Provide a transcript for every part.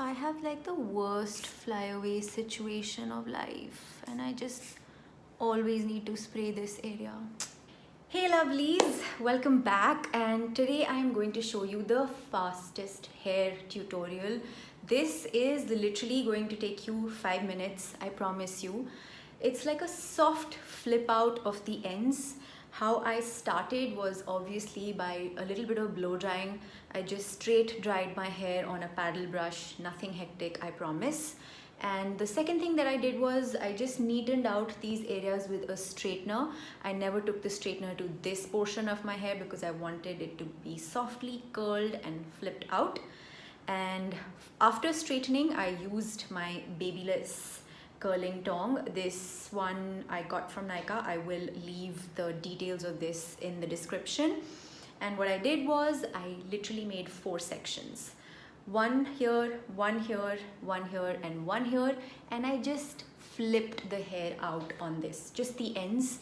I have like the worst flyaway situation of life, and I just always need to spray this area. Hey lovelies, welcome back, and today I am going to show you the fastest hair tutorial. This is literally going to take you 5 minutes, I promise you. It's like a soft flip out of the ends. How I started was obviously by a little bit of blow drying. I just straight dried my hair on a paddle brush, nothing hectic, I promise. And the second thing that I did was I just neatened out these areas with a straightener. I never took the straightener to this portion of my hair because I wanted it to be softly curled and flipped out. And after straightening, I used my Babyliss curling tong. This one I got from Nykaa. I will leave the details of this in the description. And what I did was I literally made 4 sections. One here, one here, one here, and one here. And I just flipped the hair out on this, just the ends.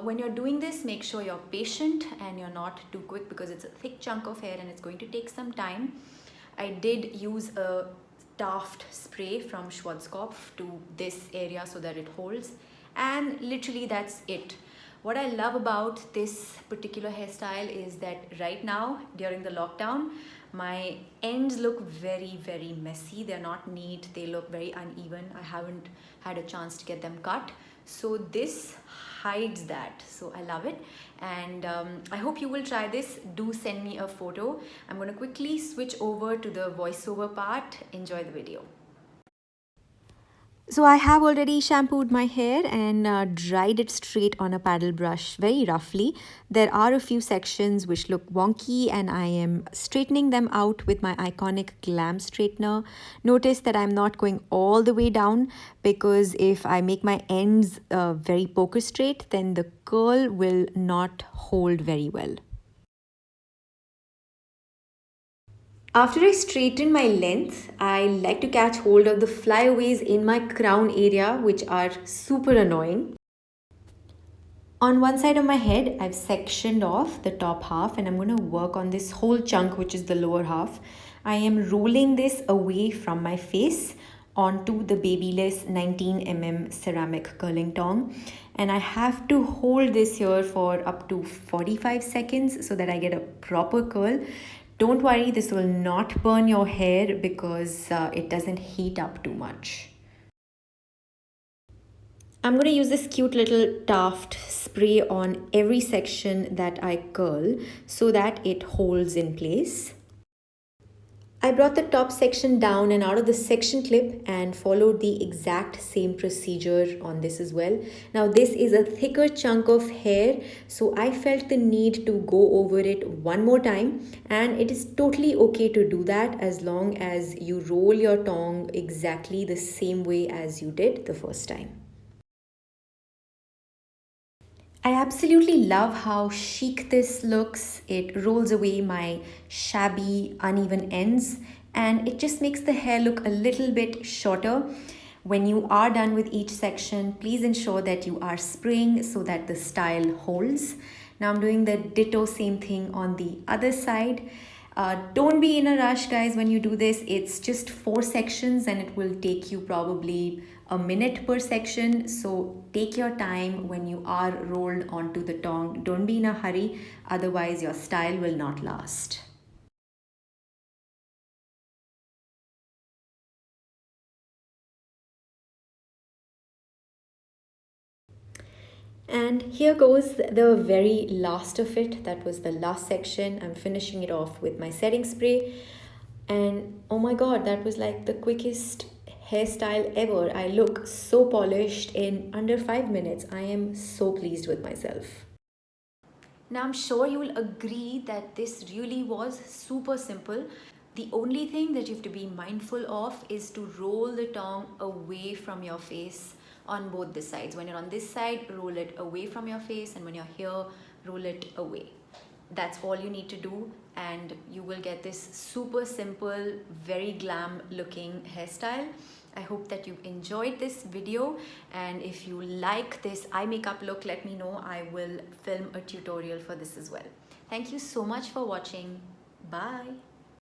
When you're doing this, make sure you're patient and you're not too quick because it's a thick chunk of hair and it's going to take some time. I did use a Taft spray from Schwarzkopf to this area so that it holds, and literally that's it. What I love about this particular hairstyle is that right now during the lockdown, my ends look very messy. They're not neat, they look very uneven. I haven't had a chance to get them cut, so this hides that. So I love it, and I hope you will try this. Do send me a photo. I'm going to quickly switch over to the voiceover part. Enjoy the video. So I have already shampooed my hair and dried it straight on a paddle brush very roughly. There are a few sections which look wonky and I am straightening them out with my Ikonic Glam straightener. Notice that I'm not going all the way down because if I make my ends very poker straight, then the curl will not hold very well. After I straighten my length, I like to catch hold of the flyaways in my crown area, which are super annoying. On one side of my head, I've sectioned off the top half and I'm going to work on this whole chunk, which is the lower half. I am rolling this away from my face onto the Babyliss 19mm ceramic curling tong, and I have to hold this here for up to 45 seconds so that I get a proper curl. Don't worry, this will not burn your hair because it doesn't heat up too much. I'm going to use this cute little Taft spray on every section that I curl so that it holds in place. I brought the top section down and out of the section clip and followed the exact same procedure on this as well. Now this is a thicker chunk of hair, so I felt the need to go over it one more time, and it is totally okay to do that as long as you roll your tong exactly the same way as you did the first time. I absolutely love how chic this looks. It rolls away my shabby, uneven ends and it just makes the hair look a little bit shorter. When you are done with each section, please ensure that you are spraying so that the style holds. Now I'm doing the ditto same thing on the other side. Don't be in a rush, guys, when you do this. It's just 4 sections and it will take you probably a minute per section. So take your time when you are rolled onto the tong. Don't be in a hurry, otherwise your style will not last. And here goes the very last of it. That was the last section. I'm finishing it off with my setting spray. And oh my god, that was like the quickest hairstyle ever. I look so polished in under 5 minutes. I am so pleased with myself. Now I'm sure you will agree that this really was super simple. The only thing that you have to be mindful of is to roll the tong away from your face on both the sides. When you're on this side, roll it away from your face, and when you're here, roll it away. That's all you need to do, and you will get this super simple, very glam looking hairstyle. I hope that you enjoyed this video, and if you like this eye makeup look, let me know. I will film a tutorial for this as well. Thank you so much for watching. Bye.